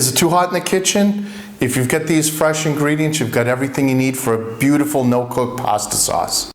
Is it too hot in the kitchen? If you've got these fresh ingredients, you've got everything you need for a beautiful no-cook pasta sauce.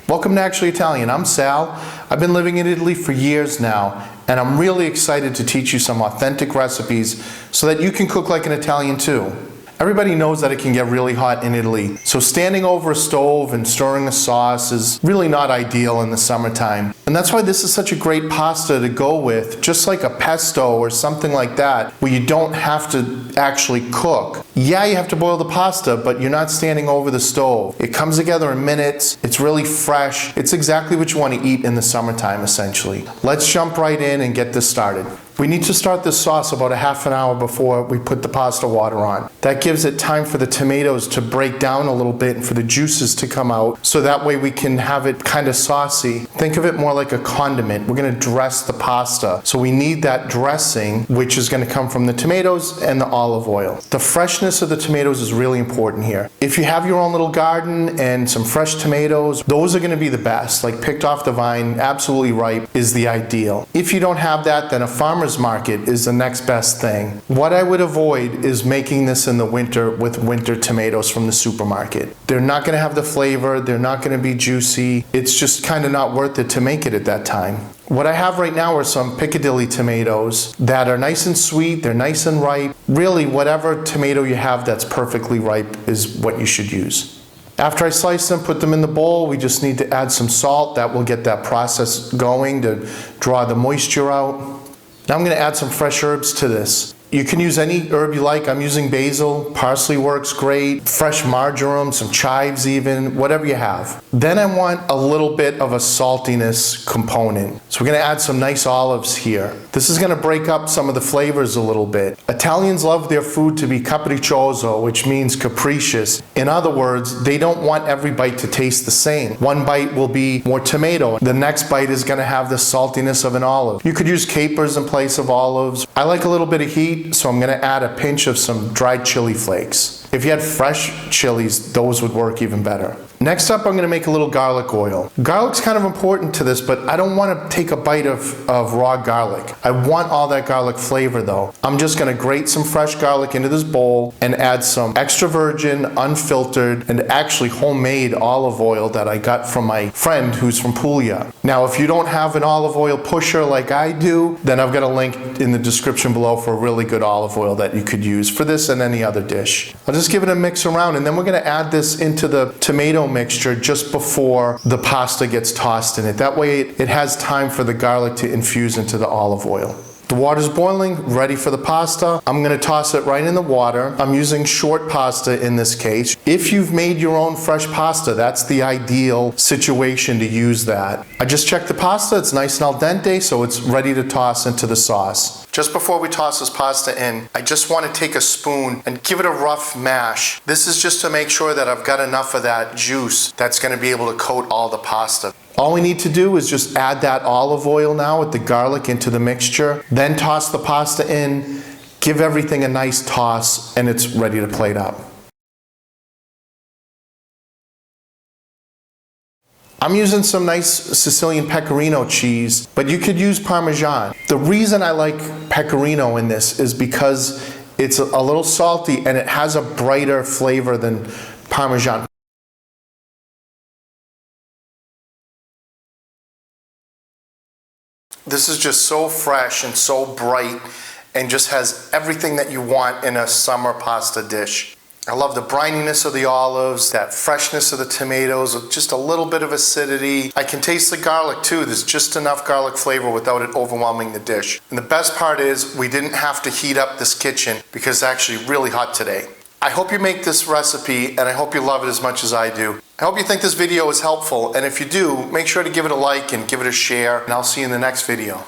Welcome to Actually Italian. I'm Sal. I've been living in Italy for years now, and I'm really excited to teach you some authentic recipes so that you can cook like an Italian too. Everybody knows that it can get really hot in Italy, so standing over a stove and stirring a sauce is really not ideal in the summertime. And that's why this is such a great pasta to go with, just like a pesto or something like that, where you don't have to actually cook. Yeah, you have to boil the pasta, but you're not standing over the stove. It comes together in minutes, it's really fresh. It's exactly what you want to eat in the summertime, essentially. Let's jump right in and get this started. We need to start this sauce about a half an hour before we put the pasta water on. That gives it time for the tomatoes to break down a little bit and for the juices to come out, so that way we can have it kind of saucy. Think of it more like a condiment. We're going to dress the pasta. So we need that dressing, which is going to come from the tomatoes and the olive oil. The freshness of the tomatoes is really important here. If you have your own little garden and some fresh tomatoes, those are going to be the best. Like picked off the vine, absolutely ripe, is the ideal. If you don't have that, then a farmer's market is the next best thing. What I would avoid is making this in the winter with winter tomatoes from the supermarket. They're not going to have the flavor, they're not going to be juicy. It's just kind of not worth it to make it at that time. What I have right now are some Piccadilly tomatoes that are nice and sweet, they're nice and ripe. Really, whatever tomato you have that's perfectly ripe is what you should use. After I slice them, put them in the bowl, we just need to add some salt. That will get that process going to draw the moisture out. Now I'm going to add some fresh herbs to this. You can use any herb you like. I'm using basil, parsley works great, fresh marjoram, some chives even, whatever you have. Then I want a little bit of a saltiness component. So we're going to add some nice olives here. This is going to break up some of the flavors a little bit. Italians love their food to be capriccioso, which means capricious. In other words, they don't want every bite to taste the same. One bite will be more tomato. The next bite is going to have the saltiness of an olive. You could use capers in place of olives. I like a little bit of heat, so I'm going to add a pinch of some dried chili flakes. If you had fresh chilies, those would work even better. Next up, I'm going to make a little garlic oil. Garlic's kind of important to this, but I don't want to take a bite of raw garlic. I want all that garlic flavor though. I'm just going to grate some fresh garlic into this bowl and add some extra virgin, unfiltered, and actually homemade olive oil that I got from my friend who's from Puglia. Now, if you don't have an olive oil pusher like I do, then I've got a link in the description below for a really good olive oil that you could use for this and any other dish. I'll just give it a mix around, and then we're going to add this into the tomato mixture just before the pasta gets tossed in it. That way it has time for the garlic to infuse into the olive oil. The water's boiling, ready for the pasta. I'm going to toss it right in the water. I'm using short pasta in this case. If you've made your own fresh pasta, that's the ideal situation to use that. I just checked the pasta. It's nice and al dente, so it's ready to toss into the sauce. Just before we toss this pasta in, I just want to take a spoon and give it a rough mash. This is just to make sure that I've got enough of that juice that's going to be able to coat all the pasta. All we need to do is just add that olive oil now with the garlic into the mixture, then toss the pasta in, give everything a nice toss, and it's ready to plate up. I'm using some nice Sicilian pecorino cheese, but you could use Parmesan. The reason I like pecorino in this is because it's a little salty and it has a brighter flavor than Parmesan. This is just so fresh and so bright and just has everything that you want in a summer pasta dish. I love the brininess of the olives, that freshness of the tomatoes, with just a little bit of acidity. I can taste the garlic too. There's just enough garlic flavor without it overwhelming the dish. And the best part is we didn't have to heat up this kitchen because it's actually really hot today. I hope you make this recipe and I hope you love it as much as I do. I hope you think this video is helpful, and if you do, make sure to give it a like and give it a share, and I'll see you in the next video.